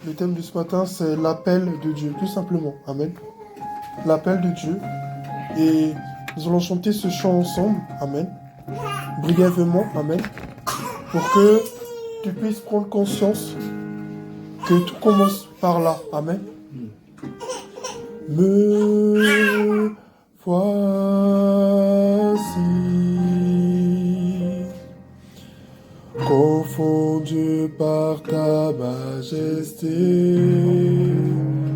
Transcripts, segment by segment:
Le thème de ce matin, c'est l'appel de Dieu, tout simplement. Amen. L'appel de Dieu. Et nous allons chanter ce chant ensemble. Amen. Brièvement. Amen. Pour que tu puisses prendre conscience que tout commence par là. Amen. Me voici confondu par ta majesté.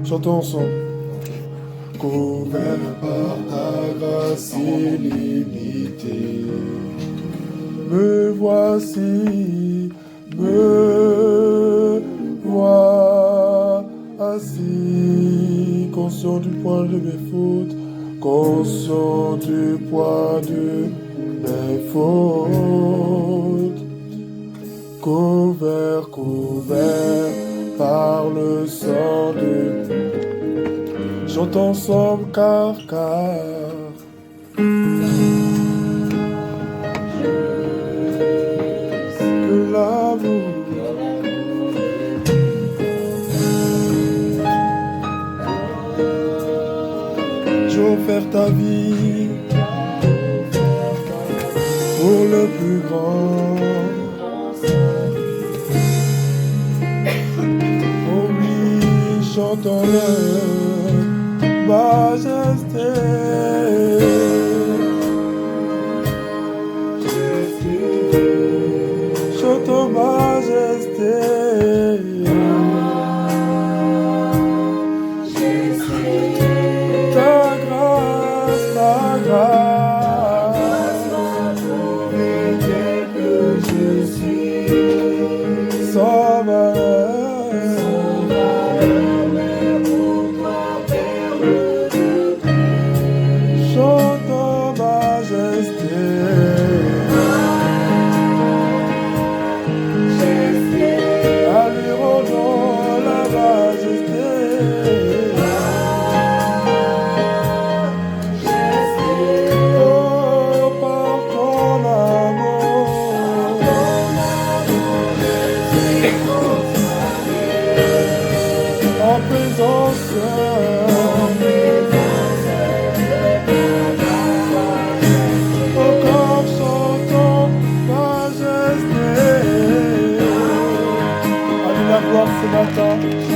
Chantons ensemble. Couvert par ta grâce illimitée. Me voici, conscient du poids de mes fautes, conscient du poids de mes fautes. Couvert par le sang de... Chantons ensemble car que l'amour j'ai offert ta vie pour le plus grand. Oh oui, chantons-le, majesté. Chantons majesté.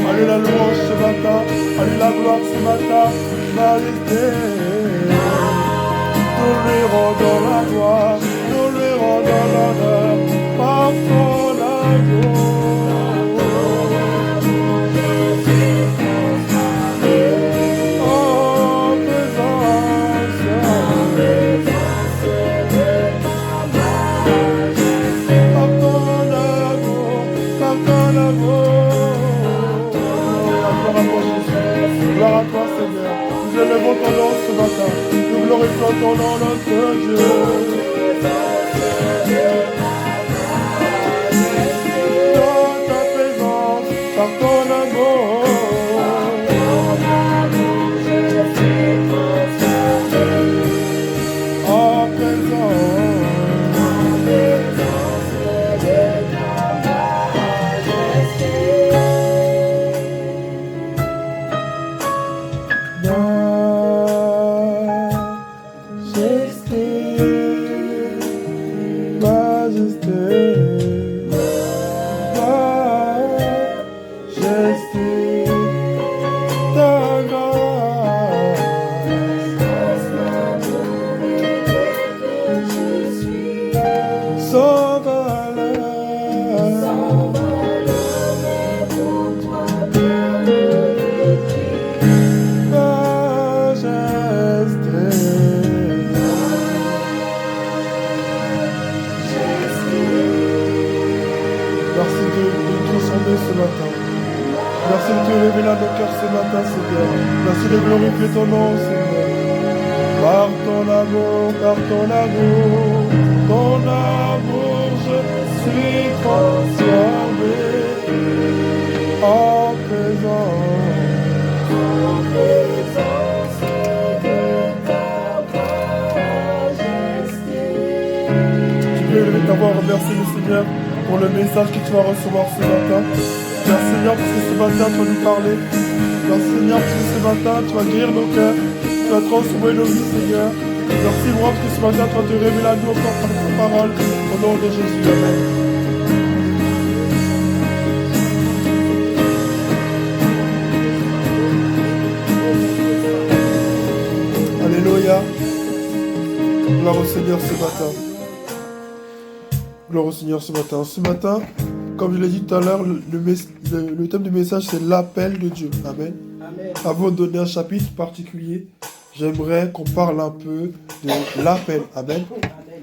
Allez la louange ce matin, allez la gloire ce matin, majesté. Nous lui rendons la gloire, nous lui rendons l'honneur, par son amour. En présence par ton amour, par ton amour. Gloire à toi Seigneur, nous élevons ton nom ce matin, nous glorifions ton nom notre Dieu. Dans ta présence, par ton amour, je suis consolé. En présence de ta majesté. Merci de te révéler à nos cœurs ce matin, Seigneur. Merci de glorifier ton nom, Seigneur. Par ton amour, je suis transformé en présence de ta majesté. Tu peux élever ta voix, remercier le Seigneur pour le message que tu vas recevoir ce matin. Merci Seigneur, parce que ce matin, tu vas nous parler. Merci, Seigneur, parce que ce matin, tu vas guérir nos cœurs. Tu vas transformer nos vies, Seigneur. Merci, moi, parce que ce matin, tu vas te révéler à nous encore par ta parole. Au nom de Jésus, Amen. Alléluia. Gloire au Seigneur ce matin. Gloire au Seigneur ce matin. Ce matin, comme je l'ai dit tout à l'heure, le thème du message, c'est l'appel de Dieu. Amen. Amen. Avant de donner un chapitre particulier, j'aimerais qu'on parle un peu de l'appel. Amen.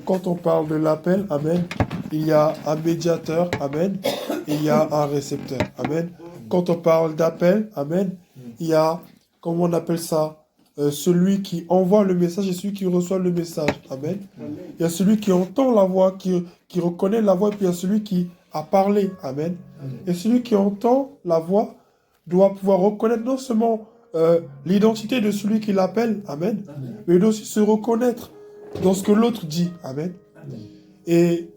Quand on parle de l'appel, Amen, il y a un médiateur. Amen. Et il y a un récepteur. Amen. Quand on parle d'appel, Amen, il y a, comment on appelle ça, celui qui envoie le message et celui qui reçoit le message. Amen. Amen. Il y a celui qui entend la voix, qui reconnaît la voix, et puis il y a celui qui a parlé. Amen. Amen. Et celui qui entend la voix doit pouvoir reconnaître non seulement l'identité de celui qui l'appelle, Amen, Amen, mais il doit aussi se reconnaître dans ce que l'autre dit. Amen. Amen. Et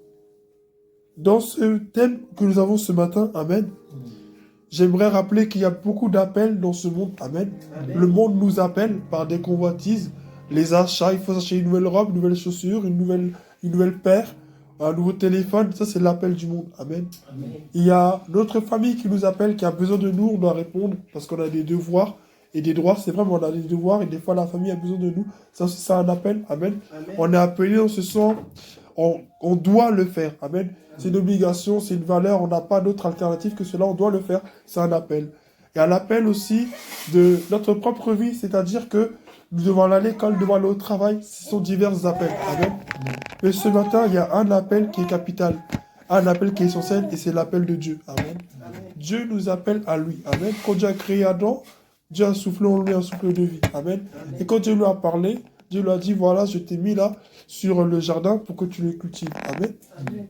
dans ce thème que nous avons ce matin, Amen, j'aimerais rappeler qu'il y a beaucoup d'appels dans ce monde. Amen. Amen. Le monde nous appelle par des convoitises, les achats. Il faut acheter une nouvelle robe, une nouvelle chaussure, une nouvelle paire, un nouveau téléphone. Ça, c'est l'appel du monde. Amen. Amen. Il y a notre famille qui nous appelle, qui a besoin de nous. On doit répondre parce qu'on a des devoirs et des droits. C'est vrai, mais on a des devoirs et des fois, la famille a besoin de nous. Ça aussi, c'est un appel. Amen. Amen. On est appelé, on se sent... On doit le faire. Amen. C'est une obligation, c'est une valeur. On n'a pas d'autre alternative que cela. On doit le faire. C'est un appel. Et un appel aussi de notre propre vie. C'est-à-dire que nous devons aller à l'école, nous devons aller au travail. Ce sont divers appels. Amen. Mais ce matin, il y a un appel qui est capital. Un appel qui est essentiel. Et c'est l'appel de Dieu. Amen. Dieu nous appelle à lui. Amen. Quand Dieu a créé Adam, Dieu a soufflé en lui un souffle de vie. Amen. Et quand Dieu lui a parlé, Dieu lui a dit, voilà, je t'ai mis là sur le jardin pour que tu le cultives. Amen. Amen.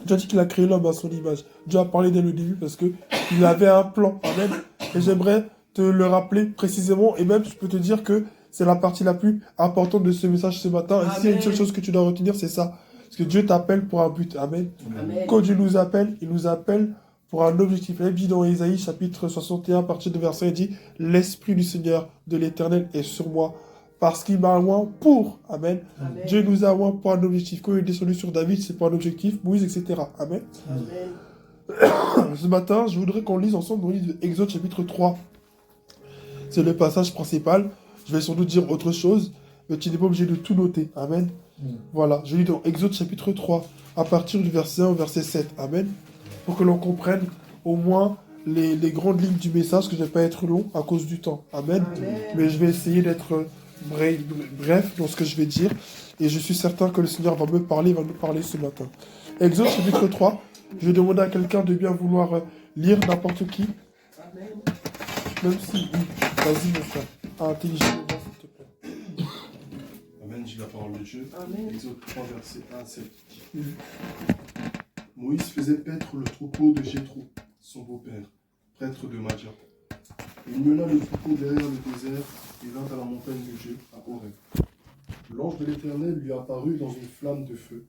Dieu a dit qu'il a créé l'homme à son image. Dieu a parlé dès le début parce qu'il avait un plan. Amen. Et j'aimerais te le rappeler précisément. Et même, je peux te dire que c'est la partie la plus importante de ce message ce matin. Et s'il y a une seule chose que tu dois retenir, c'est ça. Parce que Dieu t'appelle pour un but. Amen. Amen. Quand Dieu nous appelle, il nous appelle pour un objectif. Il dit dans Ésaïe, chapitre 61, à partir de verset, il dit « L'Esprit du Seigneur, de l'Éternel, est sur moi. » Parce qu'il m'a oint pour. Amen. Amen. Dieu nous a oint pour un objectif. Quand il est descendu sur David, c'est pour un objectif. Moïse, etc. Amen. Amen. Ce matin, je voudrais qu'on lise ensemble dans le livre d'Exode, chapitre 3. C'est le passage principal. Je vais sans doute dire autre chose, mais tu n'es pas obligé de tout noter. Amen. Voilà. Je lis dans Exode, chapitre 3, à partir du verset 1 au verset 7. Amen. Pour que l'on comprenne au moins les grandes lignes du message, que je ne vais pas être long à cause du temps. Amen. Amen. Mais je vais essayer d'être bref dans ce que je vais dire, et je suis certain que le Seigneur va me parler, va nous parler ce matin. Exode chapitre 3, je vais demander à quelqu'un de bien vouloir lire, n'importe qui. Amen. Même si, vas-y mon frère, intelligent, s'il te plaît. Amen, j'ai la parole de Dieu. Amen. Exode 3, verset 1 à 7. Moïse faisait paître le troupeau de Jéthro, son beau-père, prêtre de Madian. Il mena le troupeau derrière le désert et vint à la montagne de Dieu, à Horeb. L'ange de l'Éternel lui apparut dans une flamme de feu,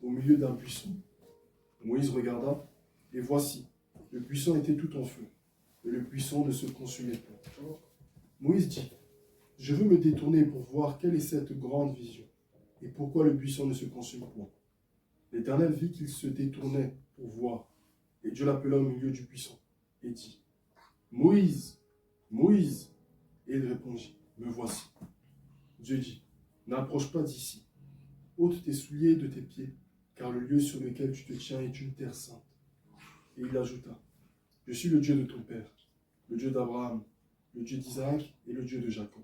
au milieu d'un buisson. Moïse regarda, et voici, le buisson était tout en feu, et le buisson ne se consumait pas. Moïse dit, « Je veux me détourner pour voir quelle est cette grande vision, et pourquoi le buisson ne se consume point. » L'Éternel vit qu'il se détournait pour voir, et Dieu l'appela au milieu du buisson, et dit, « Moïse, Moïse !» Et il répondit, « Me voici. » Dieu dit, « N'approche pas d'ici. Ôte tes souliers de tes pieds, car le lieu sur lequel tu te tiens est une terre sainte. » Et il ajouta, « Je suis le Dieu de ton père, le Dieu d'Abraham, le Dieu d'Isaac et le Dieu de Jacob. »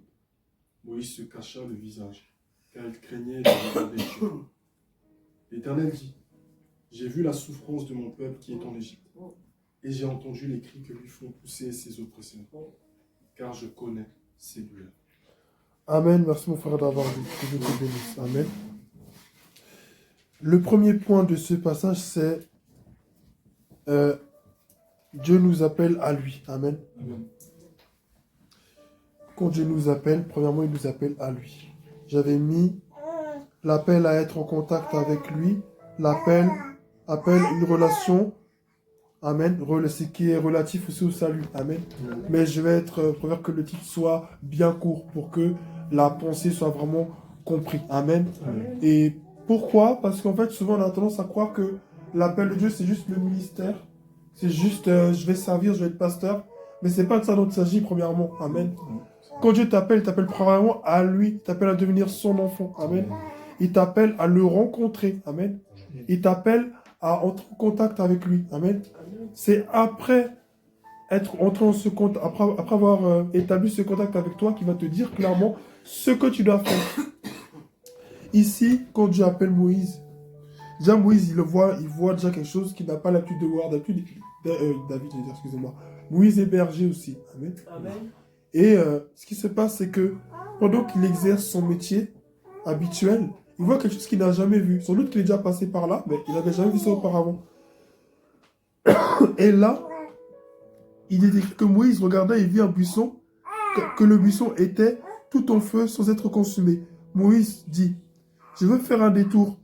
Moïse se cacha le visage, car il craignait de regarder Dieu. L'Éternel dit, « J'ai vu la souffrance de mon peuple qui est en Égypte, et j'ai entendu les cris que lui font pousser ses oppresseurs, car je connais ses douleurs. » Amen. Merci mon frère d'avoir dit. Que Dieu te bénisse. Amen. Le premier point de ce passage, c'est Dieu nous appelle à lui. Amen. Amen. Quand Dieu nous appelle, premièrement, il nous appelle à lui. J'avais mis l'appel à être en contact avec lui, l'appel appelle une relation Amen. Ce qui est relatif aussi au salut. Amen. Mais je vais préfère que le titre soit bien court pour que la pensée soit vraiment comprise. Amen. Et pourquoi? Parce qu'en fait, souvent, on a tendance à croire que l'appel de Dieu, c'est juste le ministère. C'est juste, je vais servir, je vais être pasteur. Mais c'est pas de ça dont il s'agit, premièrement. Amen. Quand Dieu t'appelle, il t'appelle premièrement à lui. Il t'appelle à devenir son enfant. Amen. Il t'appelle à le rencontrer. Amen. Il t'appelle à entrer en contact avec lui. Amen. C'est après entré en ce contact, après avoir établi ce contact avec toi, qu'il va te dire clairement ce que tu dois faire. Ici, quand Dieu appelle Moïse, déjà Moïse, il voit déjà quelque chose qu'il n'a pas l'habitude de voir. David, excusez-moi. Moïse est berger aussi. Amen. Amen. Et ce qui se passe, c'est que pendant qu'il exerce son métier habituel, il voit quelque chose qu'il n'a jamais vu. Sans doute qu'il est déjà passé par là, mais il n'avait jamais vu ça auparavant. Et là, il est écrit que Moïse regardait et vit un buisson, que le buisson était tout en feu sans être consumé. Moïse dit, je veux faire un détour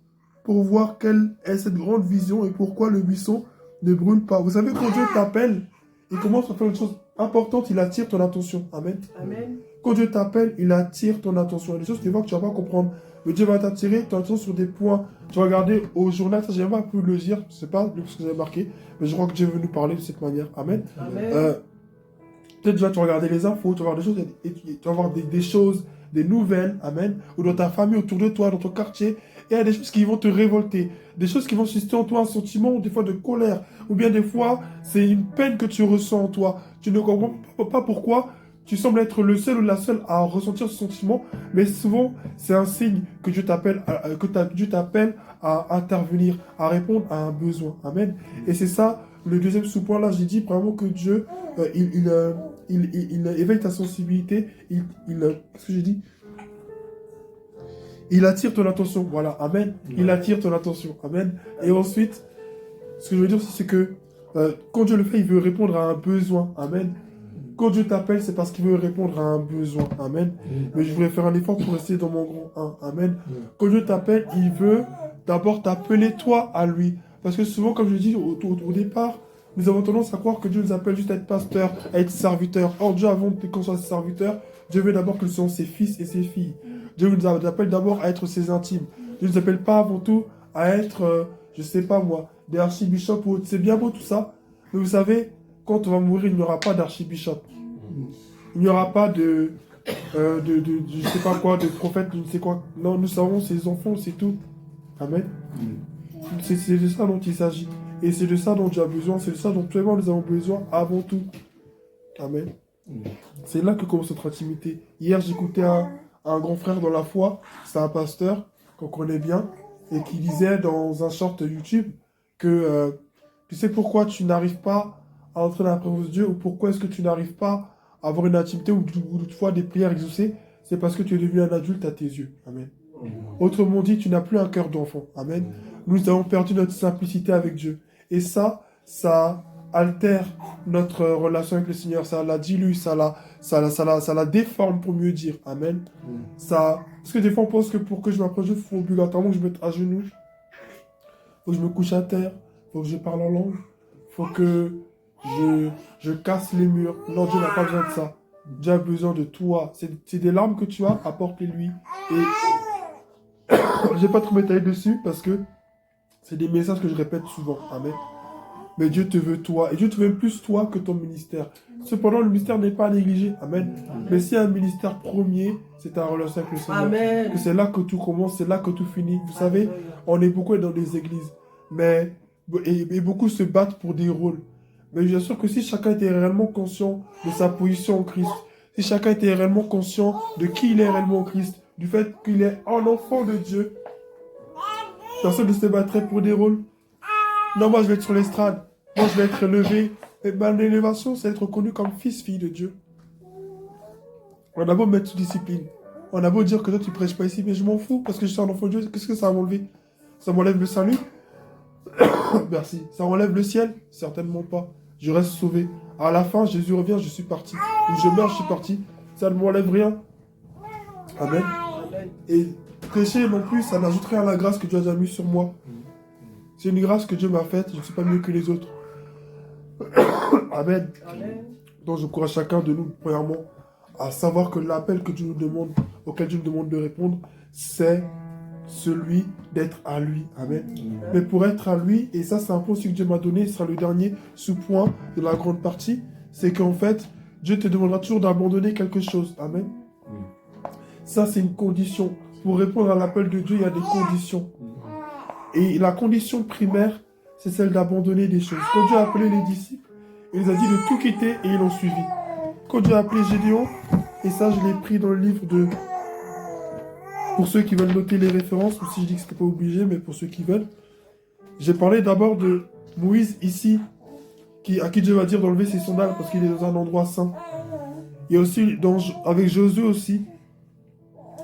pour voir quelle est cette grande vision et pourquoi le buisson ne brûle pas. Vous savez, quand Dieu t'appelle, il commence à faire une chose importante, il attire ton attention. Amen. Amen. Quand Dieu t'appelle, il attire ton attention. Il y a des choses que tu vois que tu ne vas pas comprendre. Mais Dieu va t'attirer ton attention sur des points. Tu vas regarder au journal, ça j'ai pas pu le dire, je ne sais pas ce que vous avez marqué, mais je crois que Dieu veut nous parler de cette manière. Amen. Amen. Peut-être déjà tu vas regarder les infos, tu vas voir des choses, et tu vas voir des choses, des nouvelles, amen, ou dans ta famille, autour de toi, dans ton quartier, et il y a des choses qui vont te révolter, des choses qui vont susciter en toi un sentiment, des fois de colère, ou bien des fois, c'est une peine que tu ressens en toi. Tu ne comprends pas pourquoi tu sembles être le seul ou la seule à ressentir ce sentiment, mais souvent, c'est un signe que Dieu t'appelle à intervenir, à répondre à un besoin. Amen. Et c'est ça, le deuxième sous-point là, j'ai dit vraiment que Dieu, il éveille ta sensibilité, qu'est-ce que j'ai dit? Il attire ton attention, voilà, amen. Il attire ton attention, amen. Et ensuite, ce que je veux dire aussi, c'est que quand Dieu le fait, il veut répondre à un besoin, amen. Quand Dieu t'appelle, c'est parce qu'il veut répondre à un besoin, amen. Mais je voudrais faire un effort pour rester dans mon grand 1, amen. Quand Dieu t'appelle, il veut d'abord t'appeler toi à lui. Parce que souvent, comme je dis au départ, nous avons tendance à croire que Dieu nous appelle juste à être pasteur, à être serviteur. Or, Dieu, avant qu'on soit serviteur, Dieu veut d'abord que nous soyons ses fils et ses filles. Dieu nous appelle d'abord à être ses intimes. Dieu ne nous appelle pas avant tout à être, je sais pas moi, des archibishops ou autres. C'est bien beau tout ça, mais vous savez, quand on va mourir, il n'y aura pas d'archibishop. Il n'y aura pas de je sais pas quoi, de prophète, je ne sais quoi. Non, nous savons ses enfants, c'est tout. Amen. C'est de ça dont il s'agit. Et c'est de ça dont tu as besoin, c'est de ça dont toi et moi nous avons besoin avant tout. Amen. C'est là que commence notre intimité. Hier, j'écoutais un grand frère dans la foi, c'est un pasteur qu'on connaît bien, et qui disait dans un short YouTube que tu sais pourquoi tu n'arrives pas à entrer dans la présence de Dieu, ou pourquoi est-ce que tu n'arrives pas à avoir une intimité ou toutefois des prières exaucées, c'est parce que tu es devenu un adulte à tes yeux. Amen. Autrement dit, tu n'as plus un cœur d'enfant. Amen. Nous avons perdu notre simplicité avec Dieu. Et ça altère notre relation avec le Seigneur. Ça la dilue, ça la déforme pour mieux dire. Amen. Parce que des fois, on pense que pour que je m'approche de Dieu, il faut obligatoirement que je me mette à genoux. Il faut que je me couche à terre. Il faut que je parle en langue. Il faut que je casse les murs. Non, Dieu n'a pas besoin de ça. Dieu a besoin de toi. C'est des larmes que tu as, apporte-les-lui. Et je vais pas trop m'étaler dessus parce que c'est des messages que je répète souvent. Amen. Mais Dieu te veut toi. Et Dieu te veut plus toi que ton ministère. Cependant, le ministère n'est pas négligé. Amen. Mais si un ministère premier, c'est ta relation avec le Seigneur. Amen. Que c'est là que tout commence, c'est là que tout finit. Vous savez, on est beaucoup dans des églises. Et beaucoup se battent pour des rôles. Mais je suis sûr que si chacun était réellement conscient de sa position en Christ, si chacun était réellement conscient de qui il est réellement en Christ, du fait qu'il est un enfant de Dieu, personne ne se battrait pour des rôles. Non, moi je vais être sur l'estrade, moi je vais être élevé. Et mon élévation, c'est être reconnu comme fils, fille de Dieu. On a beau mettre sous discipline, on a beau dire que toi tu prêches pas ici, mais je m'en fous parce que je suis un enfant de Dieu. Qu'est-ce que ça va m'enlever? Ça m'enlève le salut? Merci. Ça enlève le ciel? Certainement pas. Je reste sauvé. À la fin, Jésus revient, je suis parti. Ou je meurs, je suis parti. Ça ne m'enlève rien. Amen. Et prêcher non plus, ça n'ajoute rien à la grâce que Dieu a déjà mise sur moi. C'est une grâce que Dieu m'a faite, je ne suis pas mieux que les autres. Amen. Amen. Donc j'encourage chacun de nous, premièrement, à savoir que l'appel que Dieu nous demande, auquel Dieu nous demande de répondre, c'est celui d'être à lui. Amen. Mais pour être à lui, et ça c'est un point aussi que Dieu m'a donné, ce sera le dernier sous-point de la grande partie, c'est qu'en fait, Dieu te demandera toujours d'abandonner quelque chose. Amen. Ça c'est une condition. Pour répondre à l'appel de Dieu, il y a des conditions. Et la condition primaire, c'est celle d'abandonner des choses. Quand Dieu a appelé les disciples, il les a dit de tout quitter et ils l'ont suivi. Quand Dieu a appelé Gédéon, et ça je l'ai pris dans le livre de... Pour ceux qui veulent noter les références, ou si je dis que ce n'est pas obligé, mais pour ceux qui veulent, j'ai parlé d'abord de Moïse ici, à qui Dieu va dire d'enlever ses sandales parce qu'il est dans un endroit saint. Il y a aussi avec Josué aussi,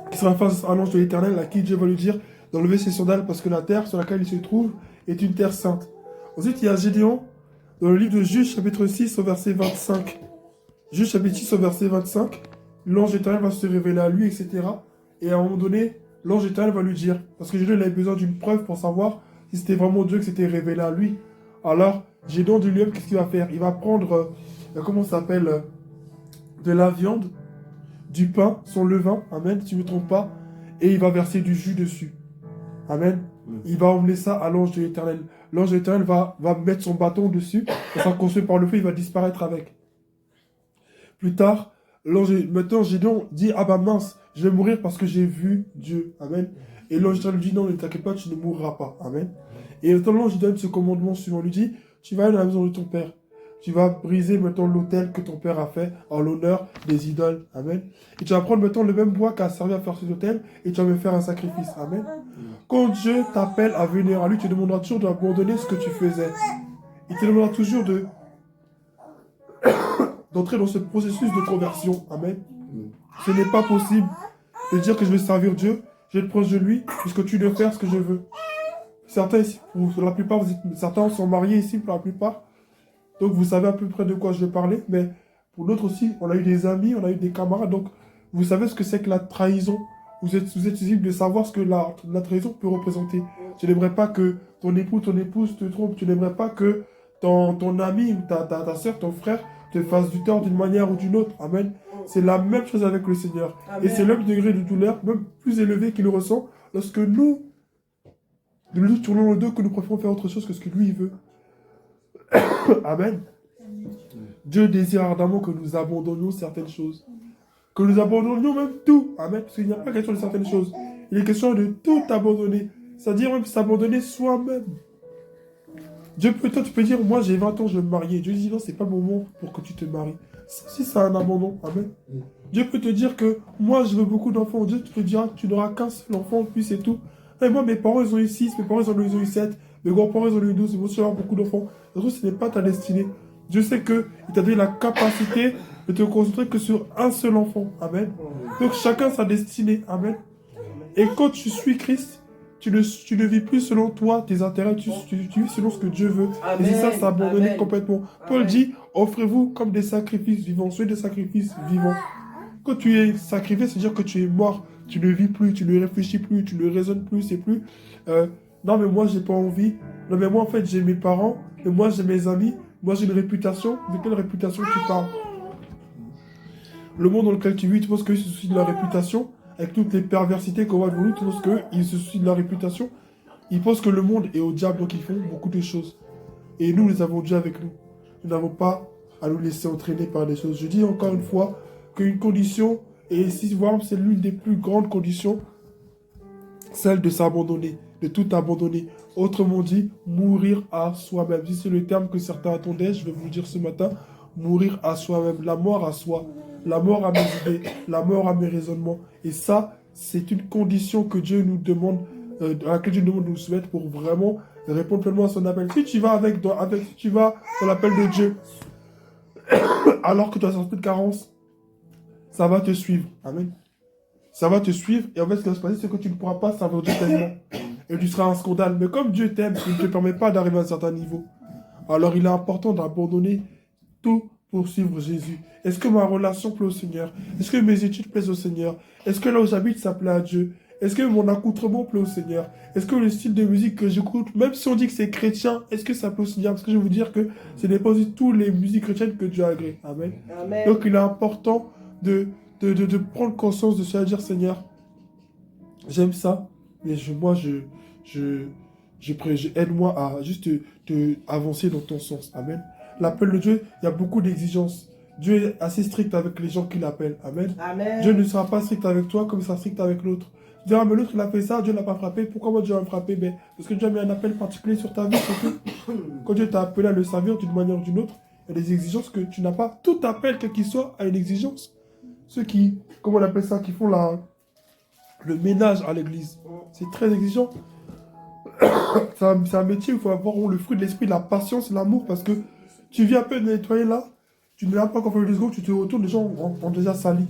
qui sera face à l'ange de l'Éternel, à qui Dieu va lui dire d'enlever ses sandales parce que la terre sur laquelle il se trouve est une terre sainte. Ensuite, il y a Gédéon, dans le livre de Juges, chapitre 6, au verset 25. Juges, chapitre 6, au verset 25, l'ange de l'Éternel va se révéler à lui, etc. Et à un moment donné, l'ange éternel va lui dire, parce que Gédéon avait besoin d'une preuve pour savoir si c'était vraiment Dieu qui s'était révélé à lui. Alors, Gédéon de lui-même, qu'est-ce qu'il va faire? Il va prendre, comment ça s'appelle, de la viande, du pain, son levain, amen, si je ne me trompe pas, et il va verser du jus dessus. Amen. Il va emmener ça à l'ange de l'Éternel. L'ange de l'Éternel va mettre son bâton dessus, et ça consumé par le feu, il va disparaître avec. Plus tard, maintenant Gédéon dit, ah bah mince, je vais mourir parce que j'ai vu Dieu. Amen. Et l'ange lui dit, non, ne t'inquiète pas, tu ne mourras pas. Amen. Et maintenant, l'ange lui donne ce commandement suivant. Lui dit, tu vas aller dans la maison de ton père. Tu vas briser maintenant l'autel que ton père a fait en l'honneur des idoles. Amen. Et tu vas prendre maintenant le même bois qui a servi à faire cet autel et tu vas me faire un sacrifice. Amen. Quand Dieu t'appelle à venir à lui, tu demanderas toujours d'abandonner ce que tu faisais. Il te demandera toujours d'entrer dans ce processus de conversion. Amen. Ce n'est pas possible de dire que je vais servir Dieu, je vais être proche de lui, puisque tu dois faire ce que je veux. Certains ici, pour la plupart, certains sont mariés ici pour la plupart, donc vous savez à peu près de quoi je vais parler, mais pour d'autres aussi, on a eu des amis, on a eu des camarades, donc vous savez ce que c'est que la trahison. Vous êtes sensible de savoir ce que la trahison peut représenter. Tu n'aimerais pas que ton époux, ton épouse te trompe, tu n'aimerais pas que ton ami, ou ta soeur, ton frère te fasse du tort d'une manière ou d'une autre. Amen. C'est la même chose avec le Seigneur. Amen. Et c'est le même degré de douleur, même plus élevé qu'il ressent lorsque nous tournons le dos, que nous préférons faire autre chose que ce que lui il veut. Amen. Dieu désire ardemment que nous abandonnions certaines choses. Que nous abandonnions même tout. Amen. Parce qu'il n'y a pas question de certaines choses. Il est question de tout abandonner. C'est-à-dire même s'abandonner soi-même. Toi, tu peux dire, moi j'ai 20 ans, je vais me marier. Dieu dit, non, c'est pas le moment pour que tu te maries. Si c'est un abandon, amen. Dieu peut te dire que, moi je veux beaucoup d'enfants. Dieu te dira, tu n'auras qu'un seul enfant, puis c'est tout. Et moi, mes parents, ils ont eu 6, mes parents, ils ont eu 7, mes grands-parents, ils ont eu 12, ils vont aussi avoir beaucoup d'enfants. Donc, ce n'est pas ta destinée. Dieu sait qu'il t'a donné la capacité de te concentrer que sur un seul enfant. Amen. Donc, chacun sa destinée. Amen. Et quand tu suis Christ, tu ne vis plus selon toi, tes intérêts, tu vis selon ce que Dieu veut. Amen. Et c'est ça, s'abandonner complètement. Paul dit, offrez-vous comme des sacrifices vivants, soyez des sacrifices vivants. Quand tu es sacrifié, c'est-à-dire que tu es mort, tu ne vis plus, tu ne réfléchis plus, tu ne raisonnes plus, c'est plus, non mais moi j'ai pas envie, non mais moi en fait j'ai mes parents, et moi j'ai mes amis, moi j'ai une réputation. De quelle réputation tu parles? Le monde dans lequel tu vis, tu penses qu'ils se soucient de la réputation? Avec toutes les perversités qu'on voit devant nous, tu penses qu'ils se soucient de la réputation? Ils pensent que le monde est au diable, donc ils font beaucoup de choses. Et nous avons Dieu avec nous. Nous n'avons pas à nous laisser entraîner par des choses. Je dis encore une fois qu'une condition, et si vraiment c'est l'une des plus grandes conditions, celle de s'abandonner, de tout abandonner. Autrement dit, mourir à soi-même. Si c'est le terme que certains attendaient, je vais vous le dire ce matin, mourir à soi-même, la mort à soi, la mort à mes idées, la mort à mes raisonnements. Et ça, c'est une condition que Dieu nous demande, à laquelle Dieu nous demande de nous soumettre pour vraiment répondre pleinement à son appel. Si tu vas si tu vas dans l'appel de Dieu, alors que tu as sorti de carence, ça va te suivre. Amen. Ça va te suivre. Et en fait, ce qui va se passer, c'est que tu ne pourras pas servir Dieu tellement. Et tu seras un scandale. Mais comme Dieu t'aime, il ne te permet pas d'arriver à un certain niveau. Alors, il est important d'abandonner tout pour suivre Jésus. Est-ce que ma relation plaît au Seigneur? Est-ce que mes études plaisent au Seigneur? Est-ce que là où j'habite, ça plaît à Dieu? Est-ce que mon accoutrement plaît au Seigneur? Est-ce que le style de musique que j'écoute, même si on dit que c'est chrétien, est-ce que ça plaît au Seigneur? Parce que je vais vous dire que ce n'est pas aussi toutes les musiques chrétiennes que Dieu agrée. Amen. Amen. Donc il est important de prendre conscience de ça, de dire Seigneur, j'aime ça, mais aide-moi à juste avancer dans ton sens. Amen. L'appel de Dieu, il y a beaucoup d'exigences. Dieu est assez strict avec les gens qui l'appellent. Amen. Amen. Dieu ne sera pas strict avec toi comme il sera strict avec l'autre. Tu diras, mais l'autre il a fait ça, Dieu ne l'a pas frappé. Pourquoi moi Dieu va me frapper? Ben, parce que Dieu a mis un appel particulier sur ta vie. Quand Dieu t'a appelé à le servir d'une manière ou d'une autre, il y a des exigences que tu n'as pas. Tout appel, quel qu'il soit, a une exigence. Ceux qui, comment on appelle ça, qui font le ménage à l'église, c'est très exigeant. C'est un métier où il faut avoir le fruit de l'esprit, la patience, l'amour, parce que tu viens à peine de nettoyer là, tu ne l'as pas encore fait 2 secondes, tu te retournes, les gens ont déjà sali.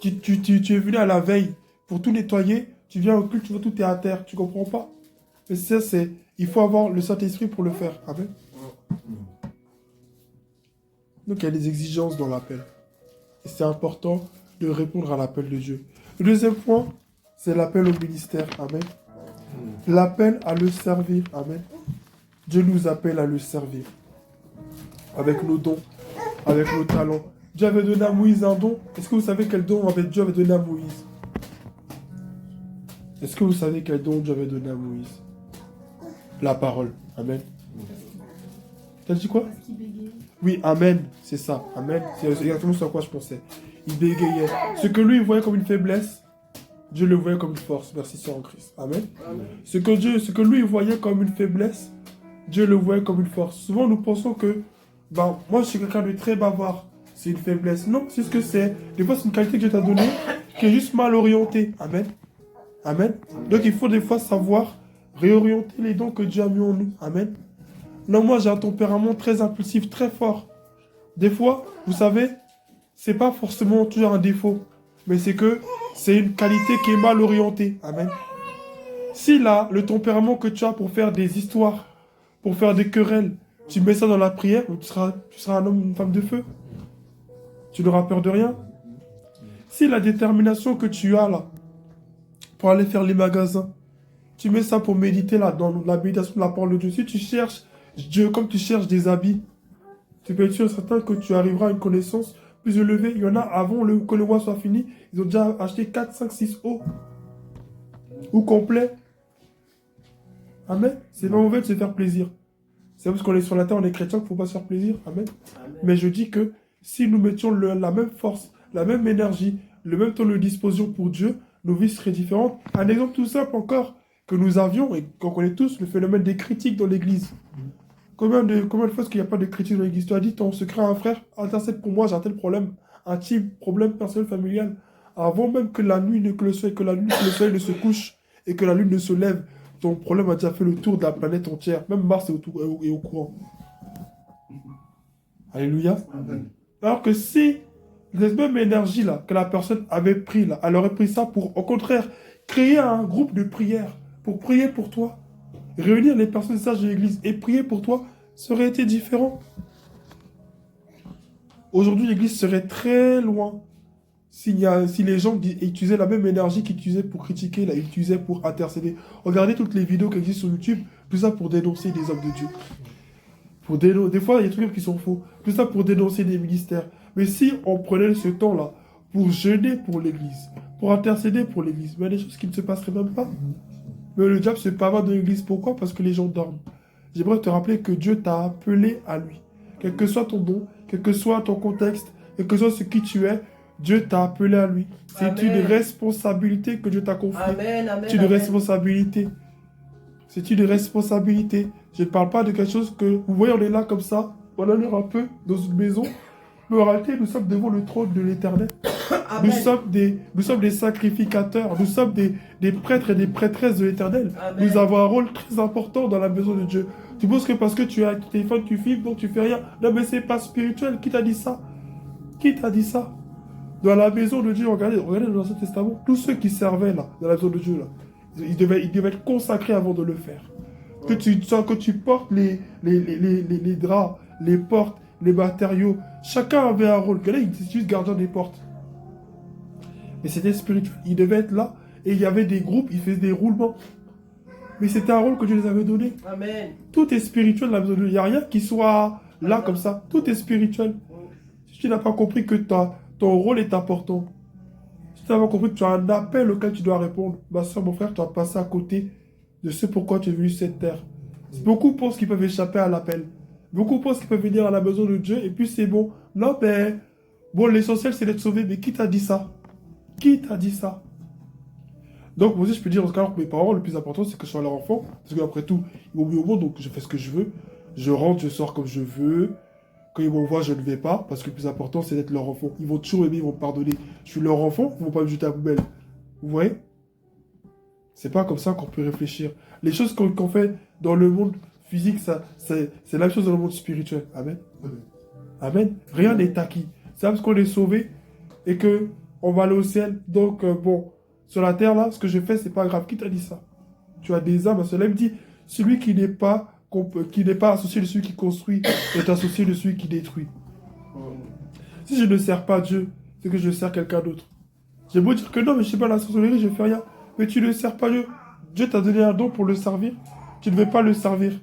Tu es venu à la veille pour tout nettoyer, tu viens au culte, tu vois tout est à terre, tu comprends pas. Mais ça, il faut avoir le Saint-Esprit pour le faire. Amen. Donc il y a des exigences dans l'appel. Et c'est important de répondre à l'appel de Dieu. Le deuxième point, c'est l'appel au ministère. Amen. L'appel à le servir. Amen. Dieu nous appelle à le servir. Avec nos dons, avec nos talents. Dieu avait donné à Moïse un don. Est-ce que vous savez quel don Dieu avait donné à Moïse? Est-ce que vous savez quel don Dieu avait donné à Moïse? La parole. Amen. T'as dit quoi? Oui, amen. C'est ça. Amen. C'est exactement ce à quoi je pensais. Il bégayait. Ce que lui, il voyait comme une faiblesse, Dieu le voyait comme une force. Merci, Seigneur en Christ. Amen. Amen. Ce que lui, il voyait comme une faiblesse, Dieu le voyait comme une force. Souvent, nous pensons que, moi, je suis quelqu'un de très bavard. C'est une faiblesse. Non, c'est ce que c'est. Des fois, c'est une qualité que Dieu t'a donnée qui est juste mal orientée. Amen. Amen. Donc, il faut des fois savoir réorienter les dons que Dieu a mis en nous. Amen. Non, moi, j'ai un tempérament très impulsif, très fort. Des fois, vous savez, c'est pas forcément toujours un défaut, mais c'est que c'est une qualité qui est mal orientée. Amen. Si là, le tempérament que tu as pour faire des histoires, pour faire des querelles, tu mets ça dans la prière, tu seras un homme, une femme de feu. Tu n'auras peur de rien. Si la détermination que tu as là, pour aller faire les magasins, tu mets ça pour méditer là, dans la méditation de la parole de Dieu. Si tu cherches Dieu comme tu cherches des habits, tu peux être sûr certain que tu arriveras à une connaissance plus élevée. Il y en a avant que le mois soit fini, ils ont déjà acheté 4, 5, 6 hauts. Ou complets. Amen. C'est pas mauvais de se faire plaisir. C'est parce qu'on est sur la terre, on est chrétien qu'il ne faut pas se faire plaisir. Amen. Amen. Mais je dis que si nous mettions la même force, la même énergie, le même temps de disposition pour Dieu, nos vies seraient différentes. Un exemple tout simple encore que nous avions et qu'on connaît tous, le phénomène des critiques dans l'église. Combien de fois est-ce qu'il n'y a pas de critiques dans l'église? Tu as dit ton secret à un frère, intercède pour moi, j'ai un tel problème, intime, problème personnel, familial. Avant même que la nuit, que le soleil ne se couche et que la lune ne se lève, ton problème a déjà fait le tour de la planète entière. Même Mars est au courant. Alléluia. Amen. Alors que si cette même énergie là que la personne avait pris là, elle aurait pris ça pour, au contraire, créer un groupe de prière pour prier pour toi. Réunir les personnes sages de l'église et prier pour toi, ça aurait été différent. Aujourd'hui, l'église serait très loin si les gens utilisaient la même énergie qu'ils utilisaient pour critiquer, là, ils utilisaient pour intercéder. Regardez toutes les vidéos qui existent sur YouTube, tout ça pour dénoncer des hommes de Dieu. Des fois, il y a des trucs qui sont faux. Tout ça pour dénoncer des ministères. Mais si on prenait ce temps-là pour jeûner pour l'église, pour intercéder pour l'église, mais il y a des choses qui ne se passeraient même pas. Mais le diable se pavane dans l'église. Pourquoi? Parce que les gens dorment. J'aimerais te rappeler que Dieu t'a appelé à lui. Quel que soit ton don, quel que soit ton contexte, quel que soit ce qui tu es, Dieu t'a appelé à lui. C'est une responsabilité que Dieu t'a confiée. C'est une responsabilité. C'est une responsabilité. Je ne parle pas de quelque chose que... Vous voyez, on est là comme ça, on en est un peu dans une maison. Mais en réalité, nous sommes devant le trône de l'Éternel. Nous sommes des sacrificateurs. Nous sommes des prêtres et des prêtresses de l'Éternel. Nous avons un rôle très important dans la maison de Dieu. Tu penses que parce que tu as ton téléphone, tu filmes, donc tu fais rien. Non, mais c'est pas spirituel. Qui t'a dit ça? Qui t'a dit ça? Dans la maison de Dieu, regardez dans l'Ancien Testament, tous ceux qui servaient là, dans la maison de Dieu, là, ils devaient être consacrés avant de le faire. Que tu portes les draps, les portes, les matériaux. Chacun avait un rôle. Regardez, il était juste gardien des portes. Mais c'était spirituel. Ils devaient être là. Et il y avait des groupes, ils faisaient des roulements. Mais c'était un rôle que Dieu les avait donné. Amen. Tout est spirituel dans la maison de Dieu. Il n'y a rien qui soit là comme ça. Tout est spirituel. Si tu n'as pas compris que ton rôle est important, si tu n'as pas compris que tu as un appel auquel tu dois répondre, ma soeur, mon frère, tu vas passer à côté de ce pourquoi tu es venu sur cette terre. Beaucoup pensent qu'ils peuvent échapper à l'appel. Beaucoup pensent qu'ils peuvent venir à la maison de Dieu et puis c'est bon. Non, mais bon, l'essentiel c'est d'être sauvé. Mais qui t'a dit ça? Qui t'a dit ça? Donc, moi aussi, je peux dire, dans ce cas-là, que mes parents, le plus important, c'est que je sois leur enfant. Parce qu'après tout, ils m'ont mis au monde, donc je fais ce que je veux. Je rentre, je sors comme je veux. Quand ils m'envoient, je ne vais pas. Parce que le plus important, c'est d'être leur enfant. Ils vont toujours aimer, ils vont me pardonner. Je suis leur enfant, ils ne vont pas me jeter à la poubelle. Vous voyez? C'est pas comme ça qu'on peut réfléchir. Les choses qu'on fait dans le monde physique, c'est la même chose dans le monde spirituel. Amen. Amen. Rien n'est acquis. C'est parce qu'on est sauvé et qu'on va aller au ciel. Donc, bon, sur la terre, là, ce que je fais, c'est pas grave. Qui t'a dit ça? Tu as des âmes. Cela me dit, celui qui n'est pas associé de celui qui construit est associé de celui qui détruit. Si je ne sers pas Dieu, c'est que je sers quelqu'un d'autre. J'ai beau dire que non, mais je ne sais pas la sorcellerie, je ne fais rien. Mais tu ne sers pas Dieu. Dieu t'a donné un don pour le servir. Tu ne veux pas le servir.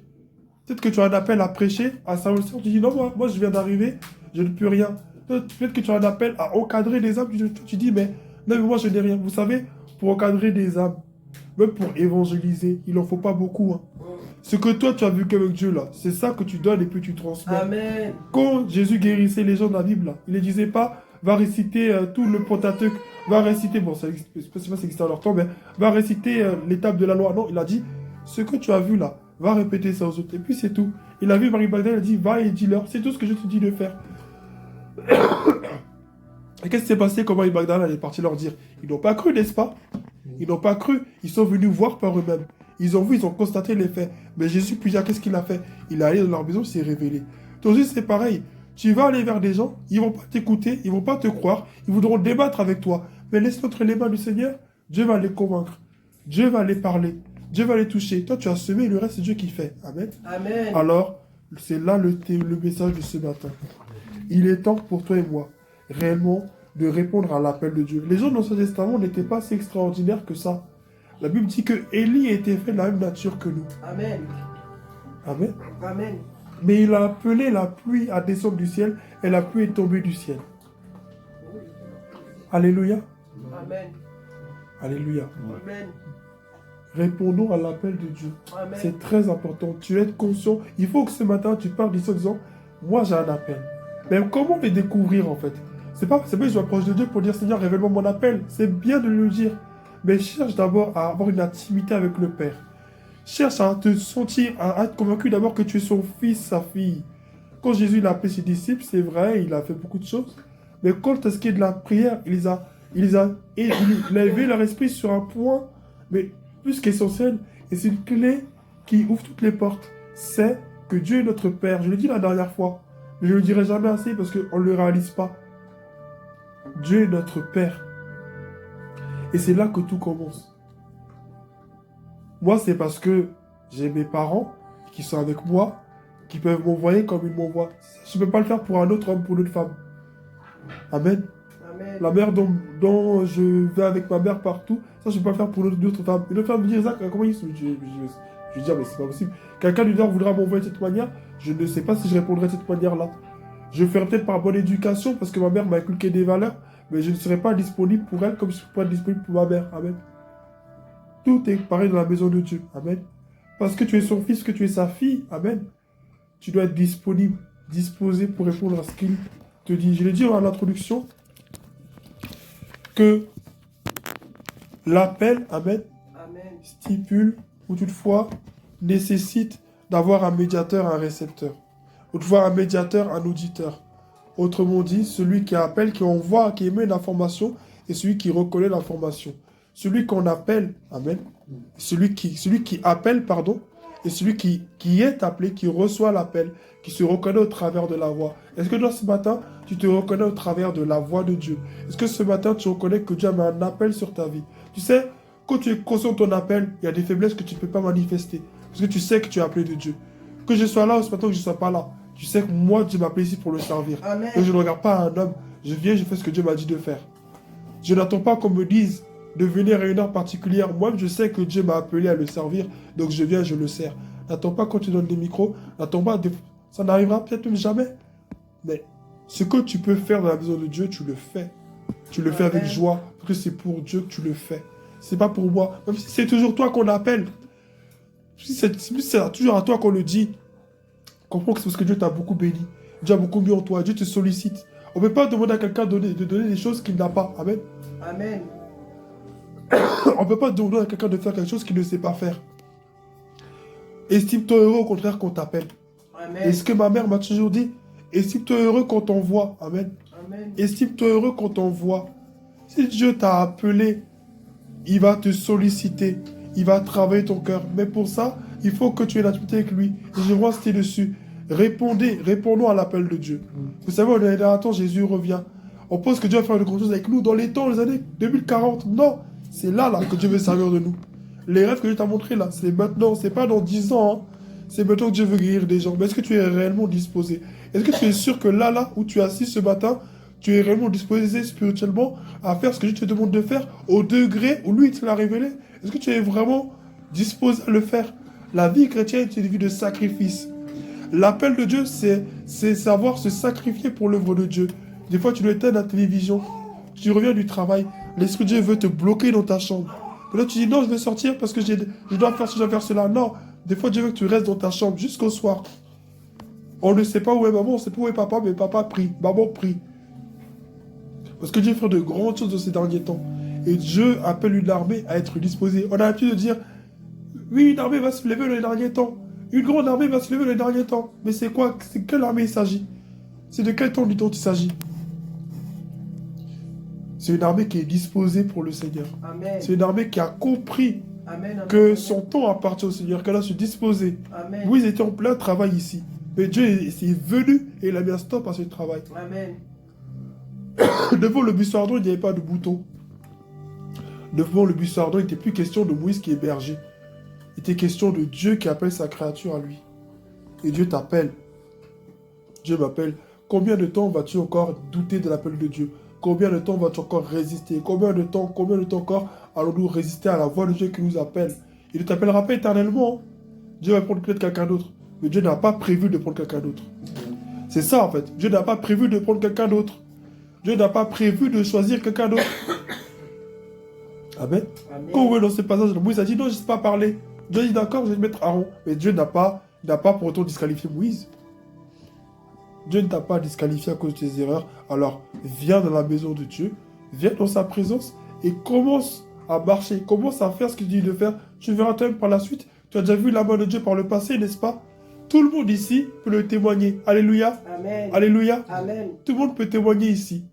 Peut-être que tu as un appel à prêcher, à servir le Seigneur. Tu dis non, moi je viens d'arriver, je ne peux rien. Peut-être que tu as un appel à encadrer des âmes. Tu dis mais non, mais moi je n'ai rien. Vous savez, pour encadrer des âmes, même pour évangéliser, il n'en faut pas beaucoup. Hein. Ce que toi tu as vu qu'avec Dieu là, c'est ça que tu donnes et puis tu transmets. Amen. Quand Jésus guérissait les gens de la Bible là, il ne disait pas va réciter tout le Pentateuque, va réciter, bon ça existe, je ne sais pas si ça existait en leur temps, mais va réciter l'étape de la loi. Non, il a dit ce que tu as vu là, va répéter ça aux autres. Et puis c'est tout. Il a vu Marie Magdalene, il a dit va et dis-leur, c'est tout ce que je te dis de faire. Et qu'est-ce qui s'est passé quand Marie Magdalene est partie leur dire? Ils n'ont pas cru, n'est-ce pas? Ils n'ont pas cru, ils sont venus voir par eux-mêmes. Ils ont vu, ils ont constaté les faits. Mais Jésus, puis qu'est-ce qu'il a fait? Il est allé dans leur maison, il s'est révélé. Toi aussi, c'est pareil. Tu vas aller vers des gens, ils ne vont pas t'écouter, ils ne vont pas te croire, ils voudront débattre avec toi. Mais laisse entre les mains du Seigneur, Dieu va les convaincre. Dieu va les parler. Dieu va les toucher. Toi, tu as semé, le reste, c'est Dieu qui fait. Amen. Amen. Alors, c'est là le message de ce matin. Il est temps pour toi et moi, réellement, de répondre à l'appel de Dieu. Les gens dans l'Ancien Testament n'étaient pas si extraordinaires que ça. La Bible dit que Élie était fait de la même nature que nous. Amen. Amen. Amen. Mais il a appelé la pluie à descendre du ciel et la pluie est tombée du ciel. Alléluia. Amen. Alléluia. Amen. Répondons à l'appel de Dieu. Amen. C'est très important. Tu es conscient. Il faut que ce matin, tu parles d'ici en disant, moi j'ai un appel. Mais comment le découvrir en fait? C'est pas que je m'approche de Dieu pour dire, Seigneur, révèle-moi mon appel. C'est bien de le dire. Mais cherche d'abord à avoir une intimité avec le Père. Cherche à te sentir, à être convaincu d'abord que tu es son fils, sa fille. Quand Jésus il a appelé ses disciples, c'est vrai, il a fait beaucoup de choses. Mais quand à ce qui est de la prière, il a élevé leur esprit sur un point, mais plus qu'essentiel. Et c'est une clé qui ouvre toutes les portes. C'est que Dieu est notre Père. Je l'ai dit la dernière fois, mais je ne le dirai jamais assez parce qu'on ne le réalise pas. Dieu est notre Père. Et c'est là que tout commence. Moi, c'est parce que j'ai mes parents qui sont avec moi, qui peuvent m'envoyer comme ils m'envoient. Je ne peux pas le faire pour un autre homme, pour une autre femme. Amen. Amen. La mère dont je vais avec ma mère partout, ça je ne peux pas le faire pour une autre femme. Une autre femme me dit, Zach, comment il se... Je vais dire, mais c'est pas possible. Quelqu'un du Nord voudra m'envoyer de cette manière, je ne sais pas si je répondrai de cette manière-là. Je ferai peut-être par bonne éducation, parce que ma mère m'a inculqué des valeurs, mais je ne serai pas disponible pour elle comme je ne serai pas disponible pour ma mère. Amen. Tout est pareil dans la maison de Dieu. Amen. Parce que tu es son fils, que tu es sa fille. Amen. Tu dois être disponible, disposé pour répondre à ce qu'il te dit. Je l'ai dit en introduction que l'appel, amen, Amen. stipule ou toutefois nécessite d'avoir un médiateur, un récepteur. Ou toutefois un médiateur, un auditeur. Autrement dit, celui qui appelle, qui envoie, qui émet l'information et celui qui reconnaît l'information. Celui qu'on appelle, amen, celui qui appelle, pardon, et celui qui est appelé, qui reçoit l'appel, qui se reconnaît au travers de la voix. Est-ce que dans ce matin, tu te reconnais au travers de la voix de Dieu? Est-ce que ce matin, tu reconnais que Dieu a mis un appel sur ta vie? Tu sais, quand tu es conscient de ton appel, il y a des faiblesses que tu ne peux pas manifester. Parce que tu sais que tu es appelé de Dieu. Que je sois là ou ce matin que je ne sois pas là, tu sais que moi, Dieu m'a appelé ici pour le servir. Amen. Et je ne regarde pas un homme. Je viens, je fais ce que Dieu m'a dit de faire. Je n'attends pas qu'on me dise de venir à une heure particulière. Moi, je sais que Dieu m'a appelé à le servir, donc je viens, je le sers. N'attends pas quand tu donnes des micros, n'attends pas, ça n'arrivera peut-être même jamais. Mais ce que tu peux faire dans la maison de Dieu, tu le fais. Tu le fais avec joie, parce que c'est pour Dieu que tu le fais. C'est pas pour moi. Même si c'est toujours toi qu'on appelle. Si c'est toujours à toi qu'on le dit. Comprends que c'est parce que Dieu t'a beaucoup béni. Dieu a beaucoup mis en toi. Dieu te sollicite. On ne peut pas demander à quelqu'un de donner des choses qu'il n'a pas. Amen. Amen. On ne peut pas demander à quelqu'un de faire quelque chose qu'il ne sait pas faire. Estime-toi heureux au contraire qu'on t'appelle. Amen. Et ce que ma mère m'a toujours dit, estime-toi heureux quand on voit. Amen. Amen. Estime-toi heureux quand on voit. Si Dieu t'a appelé, il va te solliciter. Il va travailler ton cœur. Mais pour ça, il faut que tu aies l'intimité avec lui. Et je vais insister dessus. Répondons à l'appel de Dieu. Vous savez, on est là, attends, Jésus revient. On pense que Dieu va faire de grandes choses avec nous dans les temps, les années 2040. Non, c'est là que Dieu veut servir de nous. Les rêves que Dieu t'a montrés là, c'est maintenant, c'est pas dans 10 ans. Hein. C'est maintenant que Dieu veut guérir des gens. Mais est-ce que tu es réellement disposé? Est-ce que tu es sûr que là où tu es assis ce matin, tu es réellement disposé spirituellement à faire ce que Dieu te demande de faire au degré où lui il te l'a révélé? Est-ce que tu es vraiment disposé à le faire? La vie chrétienne, c'est une vie de sacrifice. L'appel de Dieu, c'est savoir se sacrifier pour l'œuvre de Dieu. Des fois, tu dois éteindre la télévision. Tu reviens du travail. L'Esprit de Dieu veut te bloquer dans ta chambre. Et là, tu dis non, je vais sortir parce que je dois faire cela, faire cela. Non, des fois, Dieu veut que tu restes dans ta chambre jusqu'au soir. On ne sait pas où est maman, on ne sait pas où est papa, mais papa prie, maman prie. Parce que Dieu fait de grandes choses dans ces derniers temps. Et Dieu appelle une armée à être disposée. On a l'habitude de dire, oui, une armée va se lever dans les derniers temps. Une grande armée va se lever dans les derniers temps. Mais c'est quoi? C'est quelle armée il s'agit? C'est de quel temps du temps il s'agit? C'est une armée qui est disposée pour le Seigneur. Amen. C'est une armée qui a compris Amen. que son temps appartient au Seigneur, qu'elle a se disposer. Amen. Oui, ils étaient en plein travail ici. Mais Dieu est venu et il a mis un stop à ce travail. Amen. Devant le buisson ardent, il n'y avait pas de bouton. Devant le buisson ardent, il n'était plus question de Moïse qui est berger. Il était question de Dieu qui appelle sa créature à lui. Et Dieu t'appelle. Dieu m'appelle. Combien de temps vas-tu encore douter de l'appel de Dieu? Combien de temps vas-tu encore résister? Combien de temps encore allons-nous résister à la voix de Dieu qui nous appelle? Il ne t'appellera pas éternellement. Hein. Dieu va prendre peut-être quelqu'un d'autre. Mais Dieu n'a pas prévu de prendre quelqu'un d'autre. C'est ça en fait. Dieu n'a pas prévu de prendre quelqu'un d'autre. Dieu n'a pas prévu de choisir quelqu'un d'autre. Amen. Amen. Quand on voit dans ce passage, Moïse a dit non, je ne sais pas parler. Dieu a dit d'accord, je vais mettre Aaron. Mais Dieu n'a pas pour autant disqualifié Moïse. Dieu ne t'a pas disqualifié à cause de tes erreurs. Alors, viens dans la maison de Dieu, viens dans sa présence et commence à marcher, commence à faire ce qu'il dit de faire. Tu verras toi-même par la suite. Tu as déjà vu la main de Dieu par le passé, n'est-ce pas? Tout le monde ici peut le témoigner. Alléluia. Amen. Alléluia. Amen. Tout le monde peut témoigner ici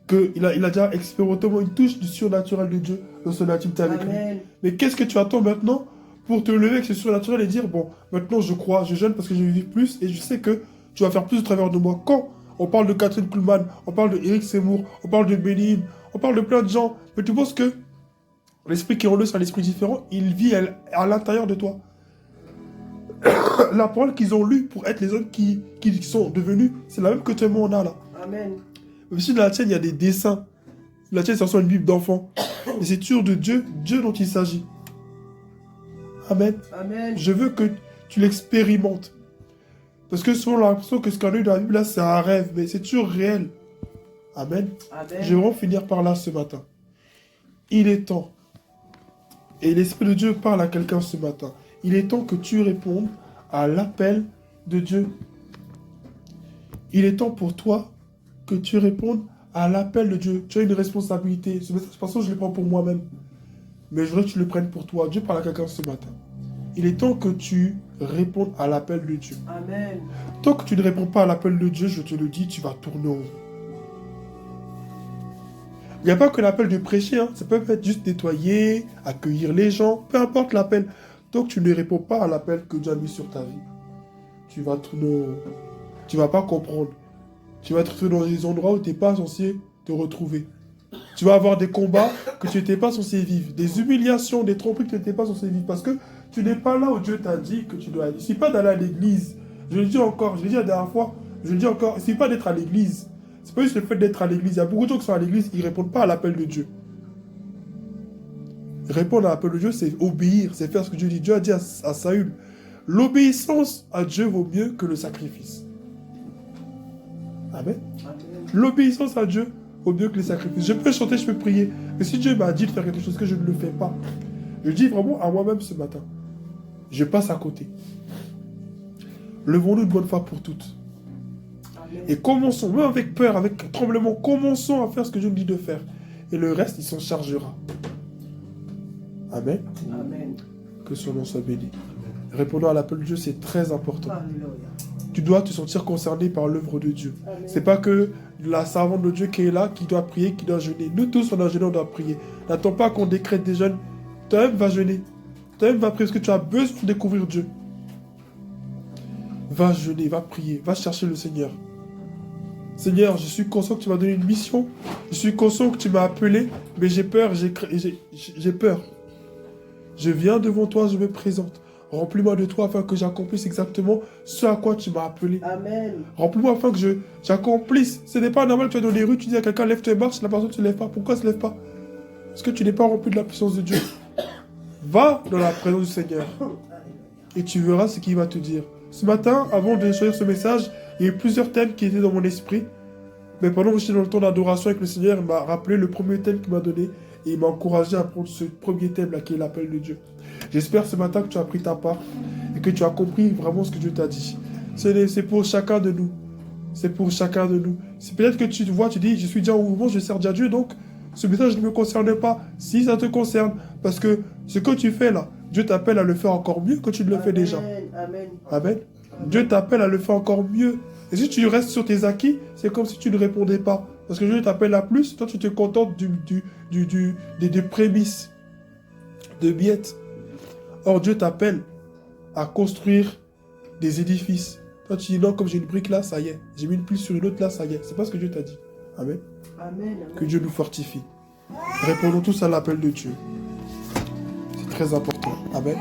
qu'il a déjà expérimenté une touche du surnaturel de Dieu dans son intimité avec lui. Amen. Mais qu'est-ce que tu attends maintenant pour te lever avec ce surnaturel et dire, bon, maintenant je crois, je jeûne parce que je vais vivre plus et je sais que tu vas faire plus au travers de moi. Quand on parle de Catherine Kuhlman, on parle de Eric Seymour, on parle de Bénin, on parle de plein de gens, mais tu penses que l'esprit qui est en eux, c'est un esprit différent, il vit à l'intérieur de toi. La parole qu'ils ont lue pour être les hommes qui sont devenus, c'est la même que toi et moi on a là. Amen. Même si dans la tienne, il y a des dessins. La tienne, ça soit une Bible d'enfant. Mais c'est toujours de Dieu dont il s'agit. Amen. Amen. Je veux que tu l'expérimentes. Parce que souvent, on a l'impression que ce qu'on a eu dans la Bible, là, c'est un rêve. Mais c'est toujours réel. Amen. Amen. Je vais vraiment finir par là ce matin. Il est temps. Et l'Esprit de Dieu parle à quelqu'un ce matin. Il est temps que tu répondes à l'appel de Dieu. Il est temps pour toi que tu répondes à l'appel de Dieu. Tu as une responsabilité. Ce message, de toute façon, je le prends pour moi-même. Mais je voudrais que tu le prennes pour toi. Dieu parle à quelqu'un ce matin. Il est temps que tu répondes à l'appel de Dieu. Amen. Tant que tu ne réponds pas à l'appel de Dieu, je te le dis, tu vas tourner en rond. Il n'y a pas que l'appel de prêcher. Hein. Ça peut être juste nettoyer, accueillir les gens. Peu importe l'appel. Tant que tu ne réponds pas à l'appel que Dieu a mis sur ta vie, tu vas tourner en rond. Tu ne vas pas comprendre. Tu vas être dans des endroits où tu n'es pas censé te retrouver. Tu vas avoir des combats que tu n'étais pas censé vivre. Des humiliations, des tromperies que tu n'étais pas censé vivre. Parce que tu n'es pas là où Dieu t'a dit que tu dois aller. Il ne suffit pas d'aller à l'église. Je le dis encore, je l'ai dit la dernière fois, je le dis encore, il ne suffit pas d'être à l'église. C'est pas juste le fait d'être à l'église. Il y a beaucoup de gens qui sont à l'église, ils ne répondent pas à l'appel de Dieu. Répondre à l'appel de Dieu, c'est obéir, c'est faire ce que Dieu dit. Dieu a dit à Saül, l'obéissance à Dieu vaut mieux que le sacrifice. Amen. L'obéissance à Dieu vaut mieux que les sacrifices. Je peux chanter, je peux prier. Mais si Dieu m'a dit de faire quelque chose que je ne le fais pas, je dis vraiment à moi-même ce matin, je passe à côté. Levons-nous une bonne fois pour toutes. Amen. Et commençons, même avec peur, avec tremblement, commençons à faire ce que Dieu nous dit de faire. Et le reste, il s'en chargera. Amen. Amen. Que son nom soit béni. Répondant à l'appel de Dieu, c'est très important. Alléluia. Tu dois te sentir concerné par l'œuvre de Dieu. Amen. C'est pas que la servante de Dieu qui est là, qui doit prier, qui doit jeûner. Nous tous, on a jeûné, on doit prier. N'attends pas qu'on décrète des jeûnes. Toi-même, va jeûner. Toi-même, va prier parce que tu as besoin de découvrir Dieu. Va jeûner, va prier, va chercher le Seigneur. Seigneur, je suis conscient que tu m'as donné une mission. Je suis conscient que tu m'as appelé, mais j'ai peur, j'ai peur. Je viens devant toi, je me présente. Remplis-moi de toi afin que j'accomplisse exactement ce à quoi tu m'as appelé. Amen. Remplis-moi afin que j'accomplisse. Ce n'est pas normal que tu es dans les rues, tu dis à quelqu'un lève-toi et marche, la personne ne se lève pas. Pourquoi elle ne se lève pas? Parce que tu n'es pas rempli de la puissance de Dieu. Va dans la présence du Seigneur et tu verras ce qu'il va te dire. Ce matin, avant de choisir ce message, il y a eu plusieurs thèmes qui étaient dans mon esprit. Mais pendant que j'étais dans le temps d'adoration avec le Seigneur, il m'a rappelé le premier thème qu'il m'a donné et il m'a encouragé à prendre ce premier thème-là qui est l'appel de Dieu. J'espère ce matin que tu as pris ta part et que tu as compris vraiment ce que Dieu t'a dit. C'est pour chacun de nous. C'est pour chacun de nous. C'est peut-être que tu vois, tu dis, je suis déjà au mouvement, je sers déjà Dieu, donc ce message ne me concerne pas. Si ça te concerne, parce que ce que tu fais là, Dieu t'appelle à le faire encore mieux que tu ne le fais déjà. Amen. Amen. Dieu t'appelle à le faire encore mieux. Et si tu restes sur tes acquis, c'est comme si tu ne répondais pas. Parce que Dieu t'appelle à plus, toi tu te contentes des prémices, de miettes. Or Dieu t'appelle à construire des édifices. Toi tu dis non, comme j'ai une brique là, ça y est. J'ai mis une pile sur une autre là, ça y est. C'est pas ce que Dieu t'a dit. Amen. Amen. Que Dieu nous fortifie. Répondons tous à l'appel de Dieu. C'est très important. Amen.